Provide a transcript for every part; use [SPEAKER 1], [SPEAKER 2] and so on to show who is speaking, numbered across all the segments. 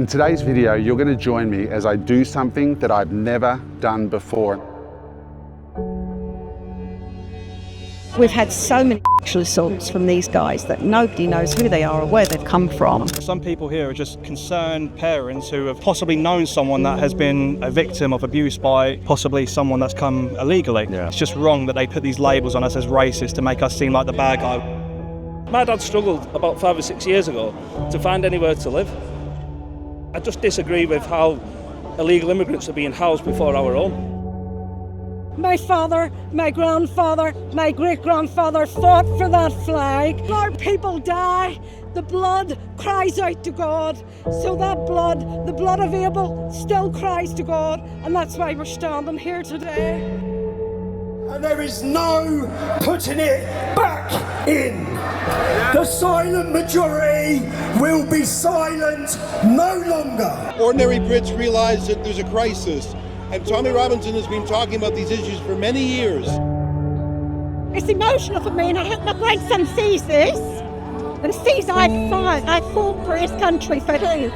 [SPEAKER 1] In today's video, you're going to join me as I do something that I've never done before.
[SPEAKER 2] We've had so many sexual assaults from these guys that nobody knows who they are or where they've come from.
[SPEAKER 3] Some people here are just concerned parents who have possibly known someone that has been a victim of abuse by possibly someone that's come illegally. Yeah. It's just wrong that they put these labels on us as racist to make us seem like the bad guy.
[SPEAKER 4] My dad struggled about 5 or 6 years ago to find anywhere to live. I just disagree with how illegal immigrants are being housed before our own.
[SPEAKER 5] My father, my grandfather, my great-grandfather fought for that flag. Our people die. The blood cries out to God. So that blood, the blood of Abel, still cries to God. And that's why we're standing here today.
[SPEAKER 6] And there is no putting it back in. The silent majority will be silent no longer.
[SPEAKER 7] Ordinary Brits realise that there's a crisis, and Tommy Robinson has been talking about these issues for many years.
[SPEAKER 5] It's emotional for me, and I hope my grandson sees this and sees I fought for his country for him.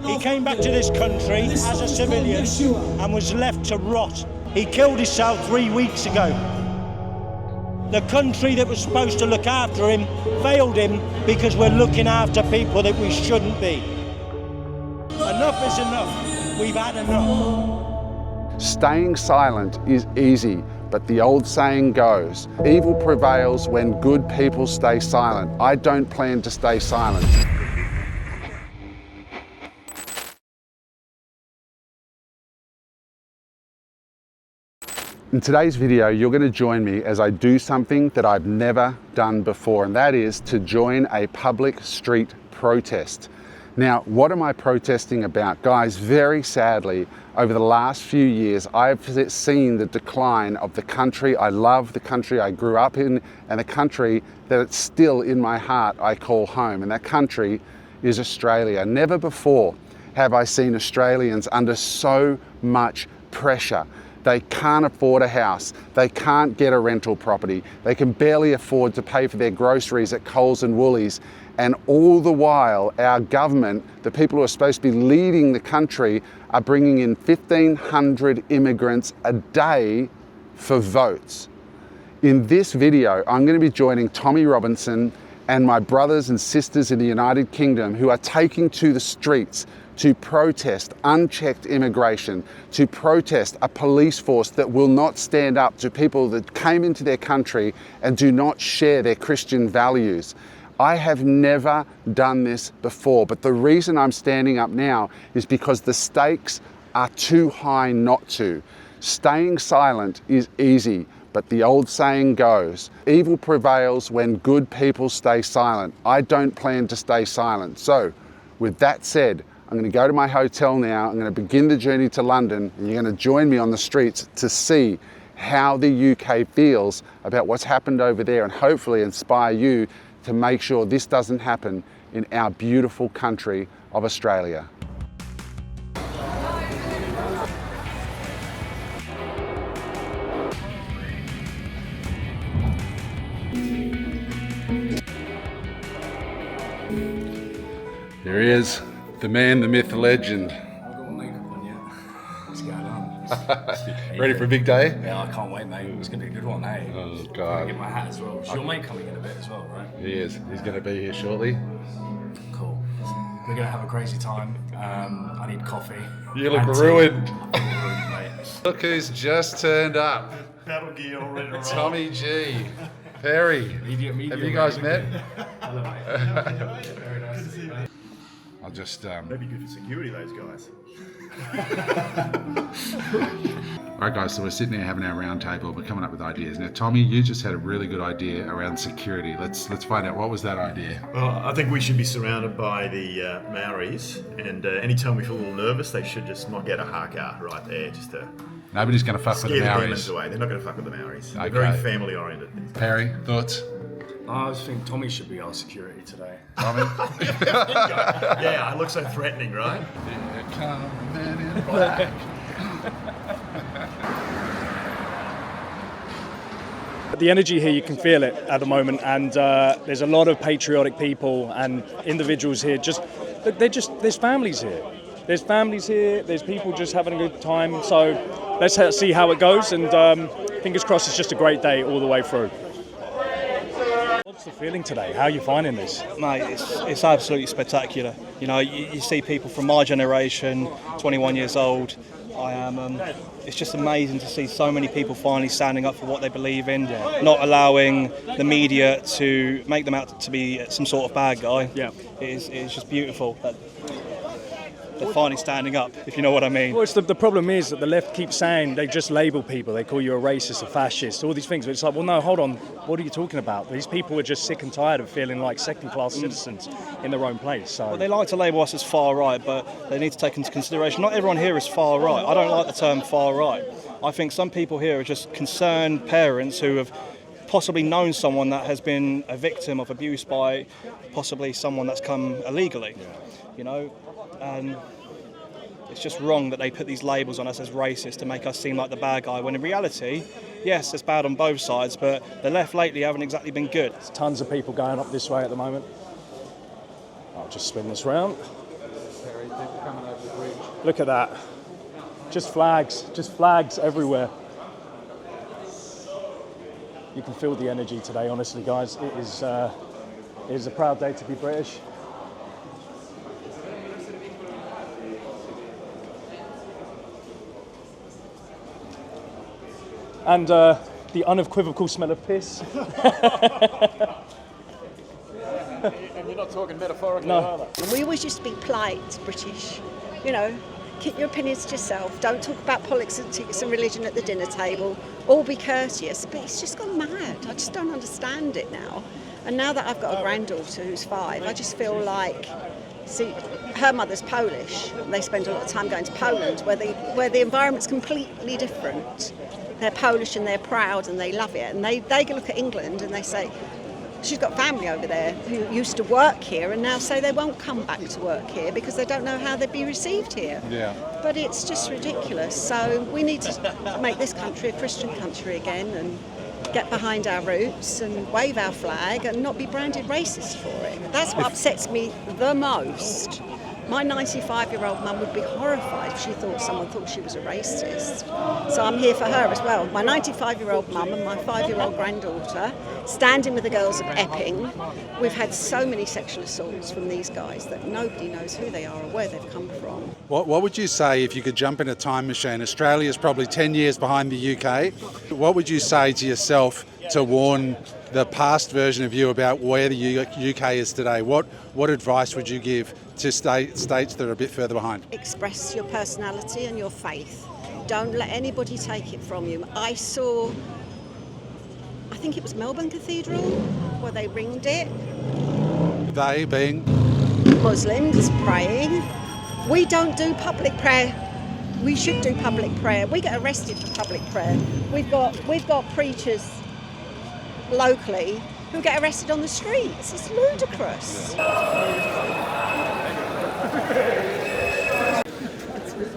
[SPEAKER 8] He came back to this country as a civilian and was left to rot. He killed himself 3 weeks ago. The country that was supposed to look after him failed him because we're looking after people that we shouldn't be. Enough is enough. We've had enough.
[SPEAKER 1] Staying silent is easy, but the old saying goes, evil prevails when good people stay silent. I don't plan to stay silent. In today's video, you're going to join me as I do something that I've never done before, and that is to join a public street protest. Now, what am I protesting about? Guys, very sadly, over the last few years, I've seen the decline of the country I love, the country I grew up in, and the country that it's still in my heart I call home, and that country is Australia. Never before have I seen Australians under so much pressure. They can't afford a house, they can't get a rental property, they can barely afford to pay for their groceries at Coles and Woolies, and all the while our government, the people who are supposed to be leading the country, are bringing in 1,500 immigrants a day for votes. In this video, I'm going to be joining Tommy Robinson and my brothers and sisters in the United Kingdom who are taking to the streets to protest unchecked immigration, to protest a police force that will not stand up to people that came into their country and do not share their Christian values. I have never done this before, but the reason I'm standing up now is because the stakes are too high not to. Staying silent is easy, but the old saying goes, evil prevails when good people stay silent. I don't plan to stay silent. So, with that said, I'm going to go to my hotel now, I'm going to begin the journey to London, and you're going to join me on the streets to see how the UK feels about what's happened over there, and hopefully inspire you to make sure this doesn't happen in our beautiful country of Australia. Here he is, the man, the myth, the legend.
[SPEAKER 9] I've got my makeup on yet. What's going on?
[SPEAKER 1] Ready for a big day?
[SPEAKER 9] Yeah, I can't wait, mate. It's going to be a good one, eh?
[SPEAKER 1] Oh,
[SPEAKER 9] I'm
[SPEAKER 1] God.
[SPEAKER 9] going to get my hat as well. Is your mate coming in a bit as well, right?
[SPEAKER 1] He is. He's going to be here shortly.
[SPEAKER 9] Cool. We're going to have a crazy time. I need coffee.
[SPEAKER 1] You look
[SPEAKER 9] and
[SPEAKER 1] ruined.
[SPEAKER 9] I'm ruined, mate.
[SPEAKER 1] Look who's just turned up.
[SPEAKER 9] Battle gear already to roll.
[SPEAKER 1] Tommy G. Perry.
[SPEAKER 9] Medium,
[SPEAKER 1] Have you guys met?
[SPEAKER 9] Hello, mate. Very nice to see you, mate.
[SPEAKER 1] I'll just...
[SPEAKER 10] Maybe good for security, those guys.
[SPEAKER 1] Alright guys, so we're sitting there having our round table, we're coming up with ideas. Now Tommy, you just had a really good idea around security. Let's find out, what was that idea?
[SPEAKER 10] Well, I think we should be surrounded by the Maoris, and anytime we feel a little nervous, they should just knock out a haka right there, just to
[SPEAKER 1] Nobody's going to fuck with the
[SPEAKER 10] scare the
[SPEAKER 1] Maoris.
[SPEAKER 10] demons away. They're not going to fuck with the Maoris.
[SPEAKER 1] Okay.
[SPEAKER 10] They're very family oriented.
[SPEAKER 1] Perry, thoughts?
[SPEAKER 9] I just think Tommy should be our security today.
[SPEAKER 1] Tommy?
[SPEAKER 10] Yeah, I look so threatening, right?
[SPEAKER 1] Here come the man in black.
[SPEAKER 3] The energy here, you can feel it at the moment, and there's a lot of patriotic people and individuals here. There's families here. There's families here, there's people just having a good time. So let's see how it goes, and fingers crossed it's just a great day all the way through. What's the feeling today? How are you finding this?
[SPEAKER 11] Mate, it's absolutely spectacular. You know, you see people from my generation, 21 years old. I am. It's just amazing to see so many people finally standing up for what they believe in, not allowing the media to make them out to be some sort of bad guy.
[SPEAKER 3] Yeah,
[SPEAKER 11] it's just beautiful that they're finally standing up, if you know what I mean.
[SPEAKER 3] Well, the problem is that the left keeps saying they just label people. They call you a racist, a fascist, all these things. But it's like, well, no, hold on. What are you talking about? These people are just sick and tired of feeling like second-class citizens in their own place. So
[SPEAKER 11] well, they like to label us as far right, but they need to take into consideration not everyone here is far right. I don't like the term far right. I think some people here are just concerned parents who have possibly known someone that has been a victim of abuse by possibly someone that's come illegally. You know, and it's just wrong that they put these labels on us as racist to make us seem like the bad guy, when in reality, yes, it's bad on both sides, but the left lately haven't exactly been good.
[SPEAKER 3] There's tons of people going up this way at the moment. I'll just spin this round. Look at that. Just flags everywhere. You can feel the energy today, honestly, guys. It is a proud day to be British. And the unequivocal smell of piss.
[SPEAKER 9] And you're not talking metaphorically,
[SPEAKER 3] No.
[SPEAKER 2] We always used to be polite, British. You know, keep your opinions to yourself. Don't talk about politics and religion at the dinner table. All be courteous. But it's just gone mad. I just don't understand it now. And now that I've got a granddaughter who's 5, I just feel like, see, her mother's Polish. They spend a lot of time going to Poland, where the environment's completely different. They're Polish and they're proud and they love it. And they look at England and they say, she's got family over there who used to work here and now say they won't come back to work here because they don't know how they'd be received here.
[SPEAKER 1] Yeah.
[SPEAKER 2] But it's just ridiculous. So we need to make this country a Christian country again and get behind our roots and wave our flag and not be branded racist for it. That's what upsets me the most. My 95-year-old mum would be horrified if someone thought she was a racist. So I'm here for her as well. My 95-year-old mum and my 5-year-old granddaughter, standing with the girls of Epping. We've had so many sexual assaults from these guys that nobody knows who they are or where they've come from.
[SPEAKER 1] What would you say if you could jump in a time machine? Australia's probably 10 years behind the UK. What would you say to yourself to warn the past version of you about where the UK is today? What advice would you give to states that are a bit further behind?
[SPEAKER 2] Express your personality and your faith. Don't let anybody take it from you. I think it was Melbourne Cathedral, where they ringed it.
[SPEAKER 1] They being?
[SPEAKER 2] Muslims praying. We don't do public prayer. We should do public prayer. We get arrested for public prayer. We've got preachers locally who get arrested on the streets. It's ludicrous.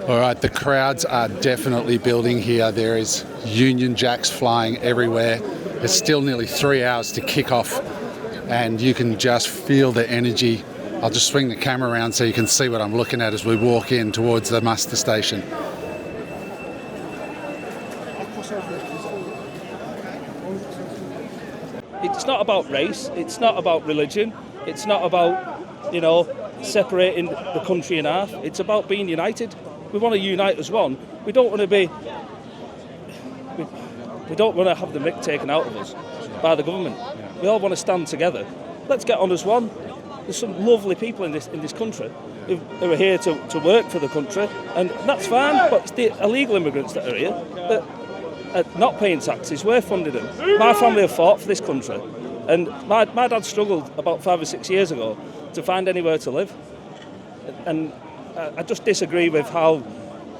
[SPEAKER 1] All right, the crowds are definitely building here. There is Union Jacks flying everywhere. It's still nearly 3 hours to kick off and you can just feel the energy. I'll just swing the camera around so you can see what I'm looking at as we walk in towards the muster station.
[SPEAKER 4] It's not about race, it's not about religion, it's not about, separating the country in half. It's about being united. We want to unite as one. We don't want to have the mick taken out of us by the government. We all want to stand together. Let's get on as one. There's some lovely people in this country who are here to work for the country, and that's fine, but it's the illegal immigrants that are here that are not paying taxes. We're funding them. My family have fought for this country, and my dad struggled about 5 or 6 years ago to find anywhere to live, and I just disagree with how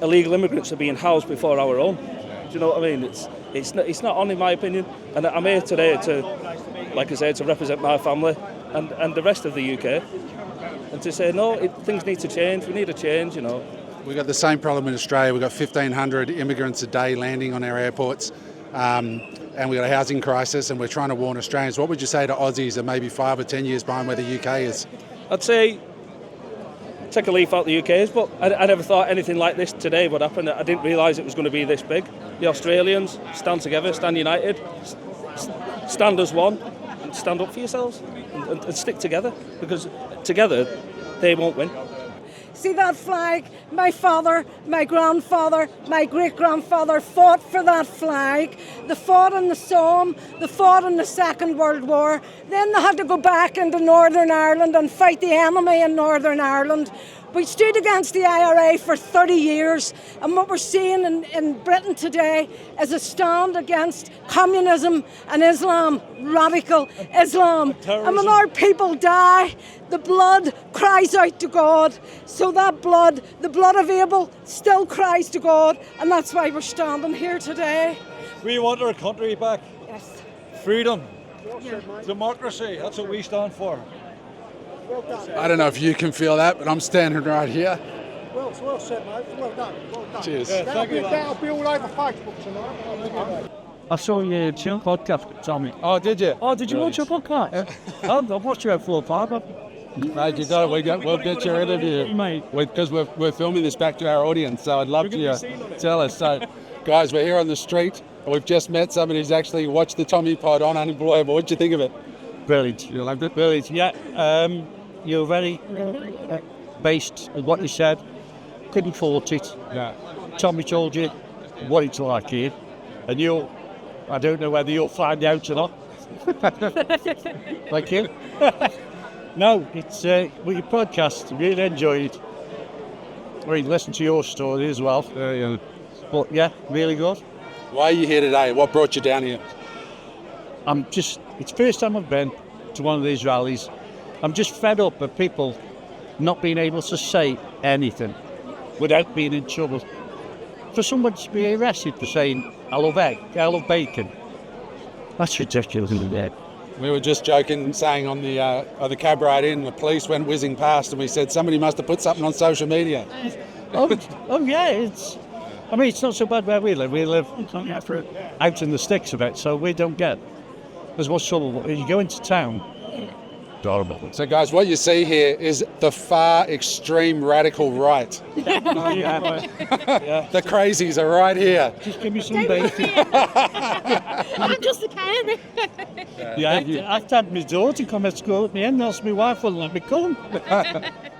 [SPEAKER 4] illegal immigrants are being housed before our own. Do you know what I mean? It's not on, in my opinion, and I'm here today to, like I said, to represent my family and the rest of the UK, and to say no, things need to change. We need a change,
[SPEAKER 1] We've got the same problem in Australia. We've got 1,500 immigrants a day landing on our airports. and we've got a housing crisis, and we're trying to warn Australians. What would you say to Aussies that maybe 5 or 10 years behind where the UK is?
[SPEAKER 4] I'd say take a leaf out the UK's, but I never thought anything like this today would happen. I didn't realise it was going to be this big. The Australians, stand together, stand united, stand as one, and stand up for yourselves, and stick together, because together they won't win.
[SPEAKER 5] See that flag? My father, my grandfather, my great-grandfather fought for that flag. They fought in the Somme, they fought in the Second World War. Then they had to go back into Northern Ireland and fight the enemy in Northern Ireland. We stood against the IRA for 30 years, and what we're seeing in Britain today is a stand against communism and Islam, radical Islam. And when our people die, the blood cries out to God. So that blood, the blood of Abel, still cries to God, and that's why we're standing here today.
[SPEAKER 12] We want our country back.
[SPEAKER 5] Yes.
[SPEAKER 12] Freedom, democracy, that's what we stand for.
[SPEAKER 1] I don't know if you can feel that, but I'm standing right here.
[SPEAKER 6] Well said, mate. Well done.
[SPEAKER 1] Cheers.
[SPEAKER 6] That'll be all over Facebook tonight.
[SPEAKER 13] I saw your podcast, Tommy.
[SPEAKER 1] Oh, did you?
[SPEAKER 13] Oh, did you watch your podcast? I've watched you at 4 or 5.
[SPEAKER 1] Mate, you got it. We'll get your interview,
[SPEAKER 13] mate.
[SPEAKER 1] Because we're filming this back to our audience, so I'd love you to tell us. So, guys, we're here on the street. We've just met somebody who's actually watched the Tommy pod on Unemployable. What did you think of it?
[SPEAKER 13] Brilliant.
[SPEAKER 1] You liked it?
[SPEAKER 13] Brilliant, yeah. You're very based on what you said. Couldn't fault it.
[SPEAKER 1] Yeah.
[SPEAKER 13] Tommy told you what it's like here. And I don't know whether you'll find out or not. Thank you. No, it's with your podcast, really enjoyed it. We listened to your story as well.
[SPEAKER 1] Yeah.
[SPEAKER 13] But yeah, really good.
[SPEAKER 1] Why are you here today? What brought you down here?
[SPEAKER 13] It's the first time I've been to one of these rallies. I'm just fed up of people not being able to say anything without being in trouble. For someone to be arrested for saying, I love egg, I love bacon, that's ridiculous, isn't it?
[SPEAKER 1] We were just joking, saying on the cab ride in, the police went whizzing past and we said, somebody must have put something on social media.
[SPEAKER 13] Oh yeah, it's not so bad where we live. We live out in the sticks a bit, so we don't get as much trouble. You go into town, horrible.
[SPEAKER 1] So guys, what you see here is the far extreme radical right.
[SPEAKER 13] Yeah.
[SPEAKER 1] The crazies are right here.
[SPEAKER 13] Just give me some bacon.
[SPEAKER 14] I'm just a parent.
[SPEAKER 13] I had my daughter come to school with me and else my wife wouldn't let me come.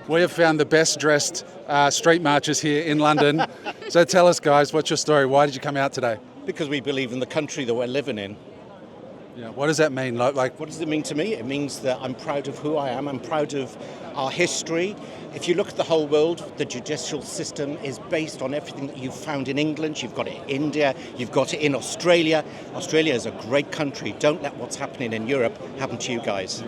[SPEAKER 1] We have found the best dressed street marchers here in London. So tell us, guys, what's your story? Why did you come out today?
[SPEAKER 15] Because we believe in the country that we're living in.
[SPEAKER 1] Yeah. What does that mean? Like,
[SPEAKER 15] what does it mean to me? It means that I'm proud of who I am. I'm proud of our history. If you look at the whole world, the judicial system is based on everything that you've found in England. You've got it in India. You've got it in Australia. Australia is a great country. Don't let what's happening in Europe happen to you guys.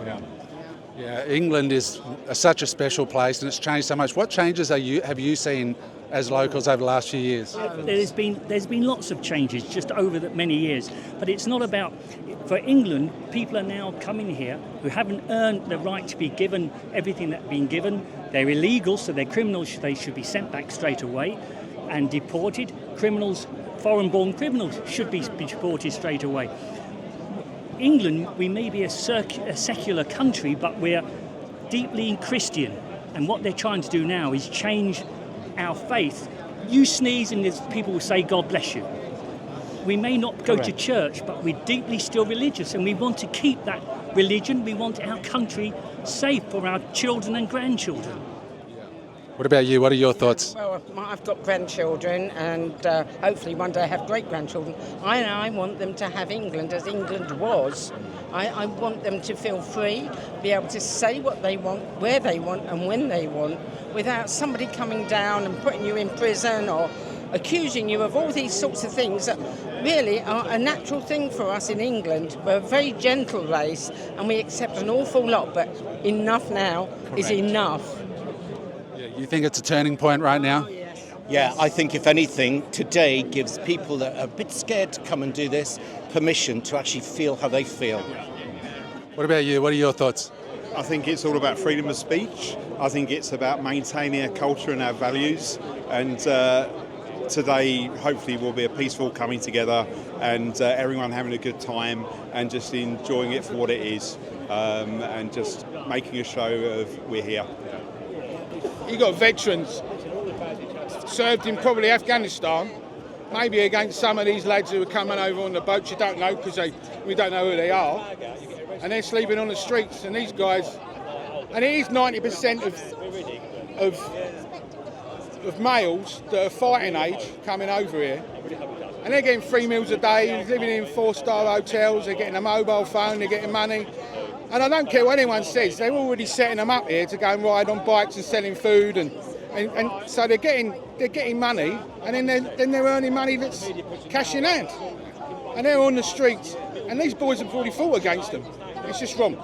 [SPEAKER 1] Yeah, England is such a special place and it's changed so much. What changes have you seen as locals over the last few years?
[SPEAKER 16] There's been lots of changes just over many years, but it's not about. For England, people are now coming here who haven't earned the right to be given everything that's been given. They're illegal, so they're criminals. They should be sent back straight away and deported. Criminals, foreign-born criminals, should be deported straight away. England, we may be a secular country, but we're deeply Christian, and what they're trying to do now is change our faith. You sneeze and people will say, God bless you. We may not go to church, but we're deeply still religious, and we want to keep that religion. We want our country safe for our children and grandchildren.
[SPEAKER 1] What about you? What are your thoughts?
[SPEAKER 17] Well, I've got grandchildren, and hopefully one day have great-grandchildren. I want them to have England as England was. I want them to feel free, be able to say what they want, where they want, and when they want, without somebody coming down and putting you in prison or accusing you of all these sorts of things that really are a natural thing for us in England. We're a very gentle race and we accept an awful lot, but enough now is enough.
[SPEAKER 1] Yeah, you think it's a turning point right now?
[SPEAKER 15] Yeah, I think if anything, today gives people that are a bit scared to come and do this permission to actually feel how they feel.
[SPEAKER 1] What about you? What are your thoughts?
[SPEAKER 18] I think it's all about freedom of speech. I think it's about maintaining our culture and our values, and today hopefully will be a peaceful coming together and everyone having a good time and just enjoying it for what it is, and just making a show of we're here.
[SPEAKER 12] You got veterans served in probably Afghanistan, maybe against some of these lads who are coming over on the boats. You don't know because we don't know who they are, and they're sleeping on the streets. And these guys, and it is 90% of males that are fighting age coming over here, and they're getting 3 meals a day, living in 4-star hotels. They're getting a mobile phone, they're getting money. And I don't care what anyone says, they're already setting them up here to go and ride on bikes and selling food, and so they're getting money, and then they're earning money that's cash in hand, and they're on the streets, and these boys have already fought against them. It's just wrong.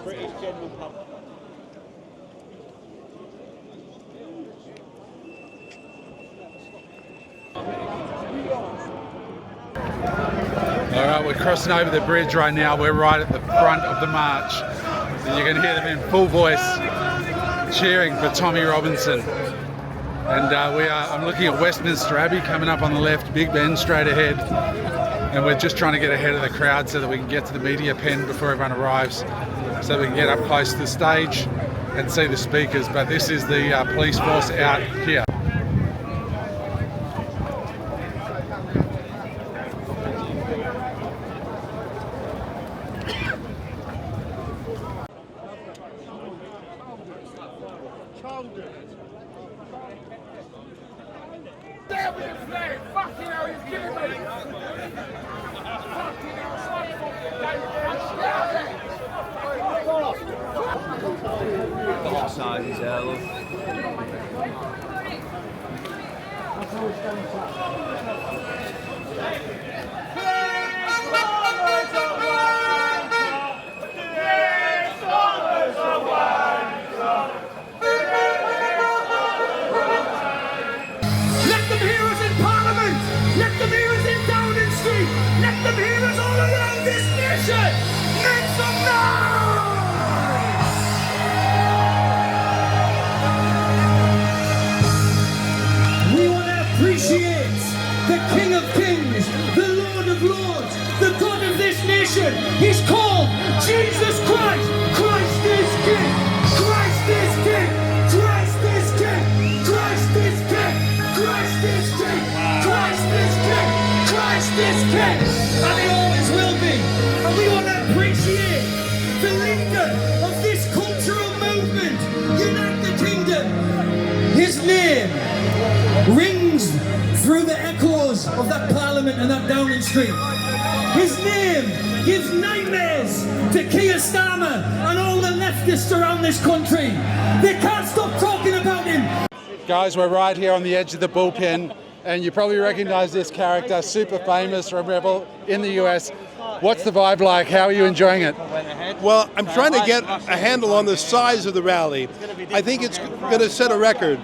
[SPEAKER 1] All right, we're crossing over the bridge right now. We're right at the front of the march. And you can hear them in full voice cheering for Tommy Robinson. And I'm looking at Westminster Abbey coming up on the left, Big Ben straight ahead. And we're just trying to get ahead of the crowd so that we can get to the media pen before everyone arrives, so we can get up close to the stage and see the speakers. But this is the police force out here.
[SPEAKER 6] He's called Jesus Christ. Christ is King. Christ is King. Christ is King. Christ is King. Christ is King. Christ is King. Christ is King. And he always will be. And we want to appreciate the leader of this cultural movement, Unite the Kingdom. His name rings through the echoes of that Parliament and that Downing Street. His name gives nightmares to Keir Starmer and all the leftists around this country. They can't stop talking about him.
[SPEAKER 1] Guys, we're right here on the edge of the bullpen, and you probably recognise this character, super famous from Rebel in the US. What's the vibe like? How are you enjoying it?
[SPEAKER 7] Well, I'm trying to get a handle on the size of the rally. I think it's going to set a record,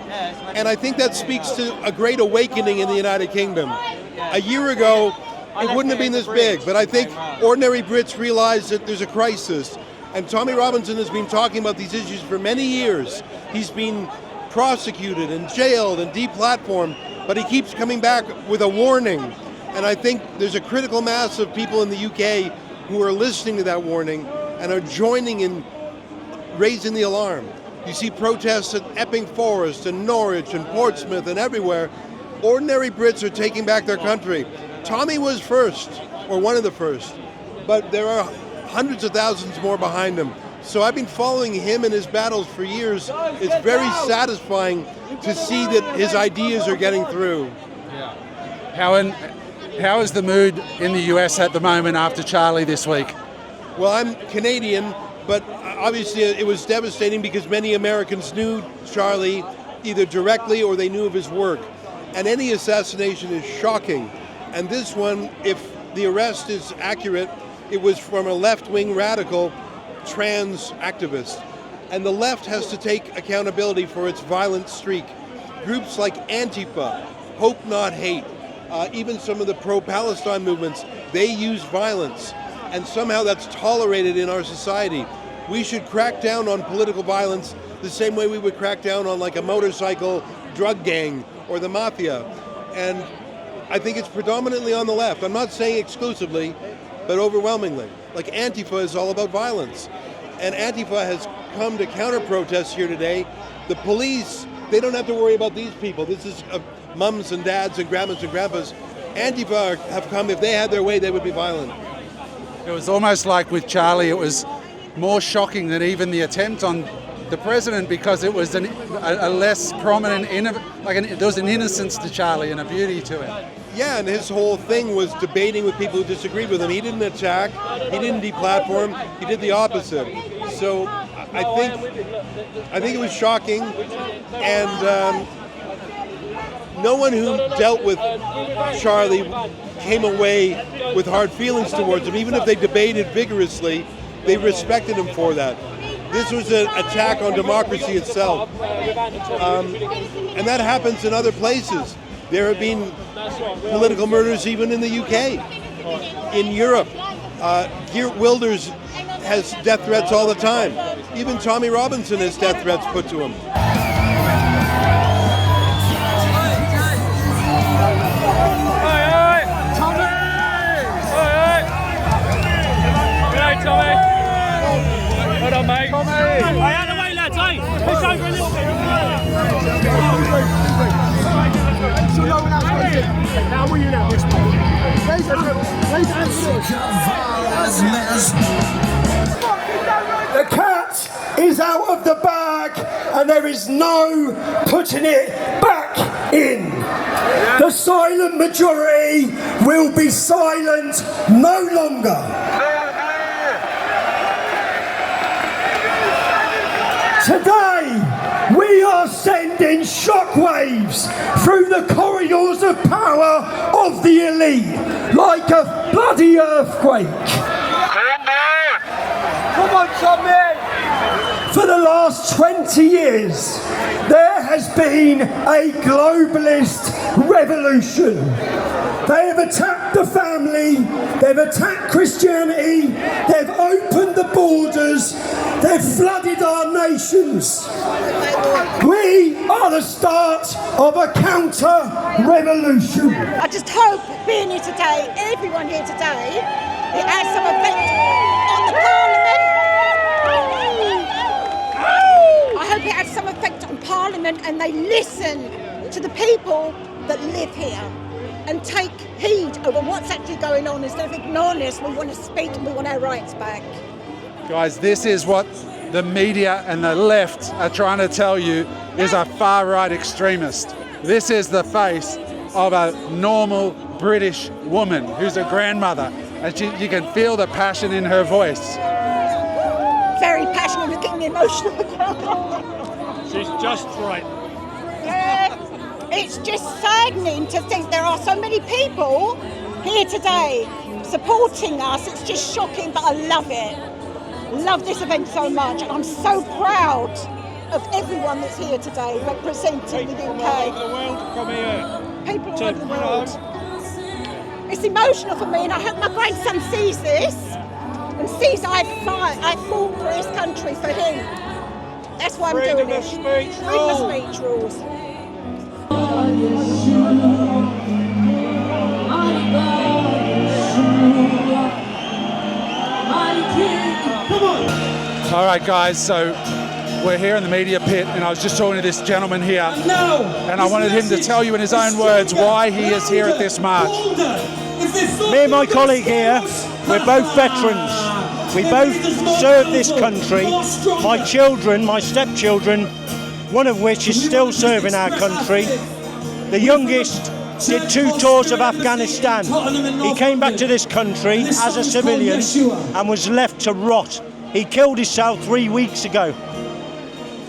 [SPEAKER 7] and I think that speaks to a great awakening in the United Kingdom. A year ago, it wouldn't have been this big, but I think ordinary Brits realize that there's a crisis. And Tommy Robinson has been talking about these issues for many years. He's been prosecuted and jailed and deplatformed, but he keeps coming back with a warning. And I think there's a critical mass of people in the UK who are listening to that warning and are joining in raising the alarm. You see protests at Epping Forest and Norwich and Portsmouth and everywhere. Ordinary Brits are taking back their country. Tommy was first, or one of the first, but there are hundreds of thousands more behind him. So I've been following him and his battles for years. It's very satisfying to see that his ideas are getting through.
[SPEAKER 1] How is the mood in the US at the moment after Charlie this week?
[SPEAKER 7] Well, I'm Canadian, but obviously it was devastating because many Americans knew Charlie either directly or they knew of his work. And any assassination is shocking. And this one, if the arrest is accurate, it was from a left-wing radical trans activist. And the left has to take accountability for its violent streak. Groups like Antifa, Hope Not Hate, even some of the pro-Palestine movements, they use violence. And somehow that's tolerated in our society. We should crack down on political violence the same way we would crack down on like a motorcycle drug gang or the mafia. And I think it's predominantly on the left. I'm not saying exclusively, but overwhelmingly. Like Antifa is all about violence. And Antifa has come to counter-protest here today. The police, they don't have to worry about these people. This is mums and dads and grandmas and grandpas. Antifa have come, if they had their way, they would be violent.
[SPEAKER 1] It was almost like with Charlie, it was more shocking than even the attempt on the president, because it was a less prominent, there was an innocence to Charlie and a beauty to it.
[SPEAKER 7] Yeah, and his whole thing was debating with people who disagreed with him. He didn't attack, he didn't deplatform, he did the opposite. So I think it was shocking, and no one who dealt with Charlie came away with hard feelings towards him. Even if they debated vigorously, they respected him for that. This was an attack on democracy itself. And that happens in other places. There have been political murders even in the UK, in Europe. Geert Wilders has death threats all the time. Even Tommy Robinson has death threats put to him.
[SPEAKER 6] Tommy! Hold on, mate. Tommy! Hey, out of the way, lads, hey! Push over a little bit. Now will you now?
[SPEAKER 19] The cat is out of the bag and there is no putting it back in. The silent majority will be silent no longer. Today, we are sending shockwaves through the corridors of power of the elite, like a bloody earthquake. Come on, Tommy! For the last 20 years, there has been a globalist revolution. They have attacked the family, they've attacked Christianity, they've opened the borders, they've flooded our nations. We are the start of a counter-revolution.
[SPEAKER 2] I just hope being here today, everyone here today, it has some effect on the Parliament. I hope it has some effect on Parliament and they listen to the people that live here and take heed over what's actually going on. Instead of ignoring us, we want to speak and we want our rights back.
[SPEAKER 1] Guys, this is what the media and the left are trying to tell you is a far-right extremist. This is the face of a normal British woman who's a grandmother, and you can feel the passion in her voice.
[SPEAKER 2] Very passionate, we're getting emotional.
[SPEAKER 6] She's just right.
[SPEAKER 2] Yeah, it's just saddening to think there are so many people here today supporting us. It's just shocking, but I love it. Love this event so much, and I'm so proud of everyone that's here today representing the UK. People all over the world. It's emotional for me, and I hope my grandson sees this and sees I fought for his country, for him. That's why I'm doing it. Freedom of speech rules.
[SPEAKER 1] All right, guys, so we're here in the media pit, and I was just talking to this gentleman here, and I wanted him to tell you in his own words why he is here at this march.
[SPEAKER 8] Me and my colleague here, we're both veterans. We both served this country. My children, my stepchildren, one of which is still serving our country. The youngest did 2 tours of Afghanistan. He came back to this country as a civilian and was left to rot. He killed himself 3 weeks ago.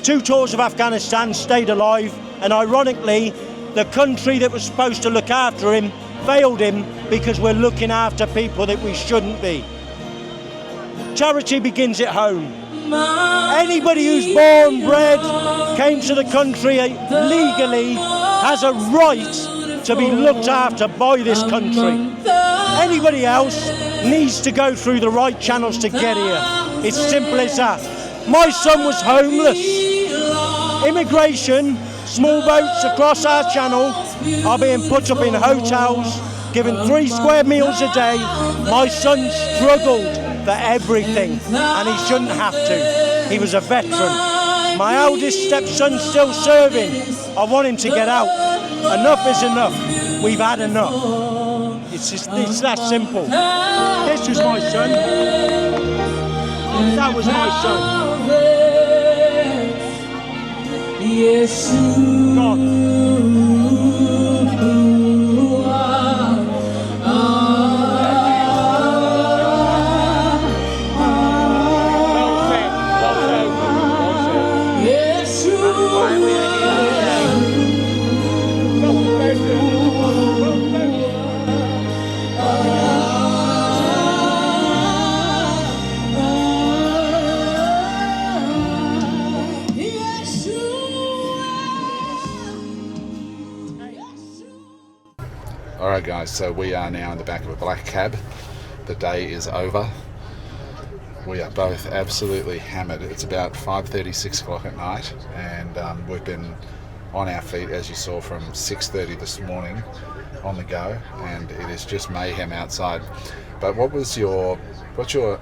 [SPEAKER 8] 2 tours of Afghanistan, stayed alive, and ironically, the country that was supposed to look after him failed him because we're looking after people that we shouldn't be. Charity begins at home. Anybody who's born, bred, came to the country legally has a right to be looked after by this country. Anybody else needs to go through the right channels to get here. It's simple as that. My son was homeless. Immigration Small boats across our channel are being put up in hotels, given 3 square meals a day. My son struggled for everything, and he shouldn't have to. He was a veteran. My eldest stepson's still serving. I want him to get out. Enough is enough. We've had enough. It's that simple. This was my son. That was my son.
[SPEAKER 1] Alright guys, so we are now in the back of a black cab. The day is over. We are both absolutely hammered. It's about 5:30, 6 o'clock at night, and we've been on our feet, as you saw, from 6:30 this morning on the go, and it is just mayhem outside. But what's your,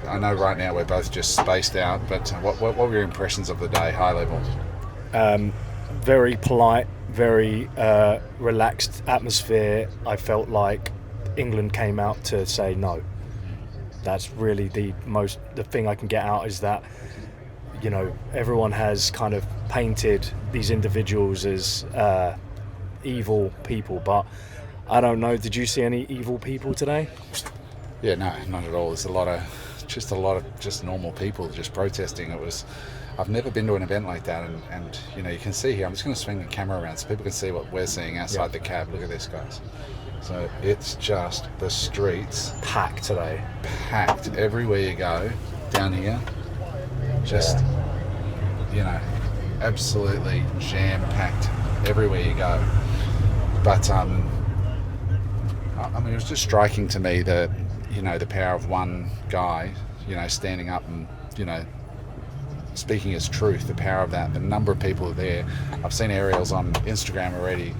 [SPEAKER 1] I know right now we're both just spaced out, but what were your impressions of the day, high level?
[SPEAKER 9] Very polite, very relaxed atmosphere. I felt like England came out to say no. That's really the thing I can get out, is that, you know, everyone has kind of painted these individuals as evil people, but I don't know, did you see any evil people today?
[SPEAKER 1] Yeah, no, not at all. There's a lot of just normal people just protesting. I've never been to an event like that, and you know, you can see here, I'm just going to swing the camera around so people can see what we're seeing outside the cab. Look at this, guys. So it's just the streets
[SPEAKER 9] packed today.
[SPEAKER 1] Packed everywhere you go down here. Just, you know, absolutely jam-packed everywhere you go. But I mean, it was just striking to me that, you know, the power of one guy, you know, standing up and, you know, speaking his truth, the power of that, the number of people there. I've seen aerials on Instagram already,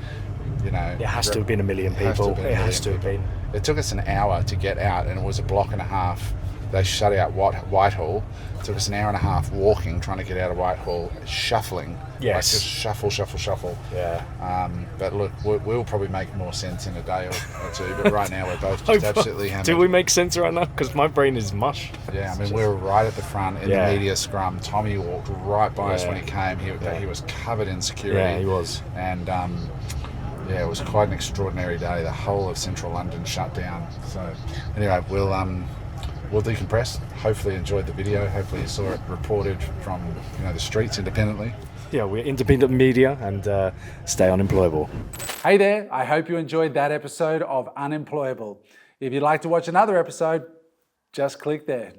[SPEAKER 1] you know.
[SPEAKER 9] It has to have been 1 million people. It has to have been.
[SPEAKER 1] It took us an hour to get out, and it was a block and a half. They shut out Whitehall. It took us an hour and a half walking, trying to get out of Whitehall, shuffling.
[SPEAKER 9] Yes.
[SPEAKER 1] Like just shuffle.
[SPEAKER 9] Yeah.
[SPEAKER 1] But look, we'll probably make more sense in a day or two, but right now we're both just absolutely hammered.
[SPEAKER 9] Do we make sense right now? Because my brain is mush.
[SPEAKER 1] Yeah, I mean, we were right at the front in the media scrum. Tommy walked right by us when he came. He was covered in security.
[SPEAKER 9] Yeah, he was.
[SPEAKER 1] And yeah, it was quite an extraordinary day. The whole of central London shut down. So anyway, we'll decompress. Hopefully you enjoyed the video. Hopefully you saw it reported from, you know, the streets independently.
[SPEAKER 9] Yeah, we're independent media, and stay unemployable.
[SPEAKER 20] Hey there, I hope you enjoyed that episode of Unemployable. If you'd like to watch another episode, just click there.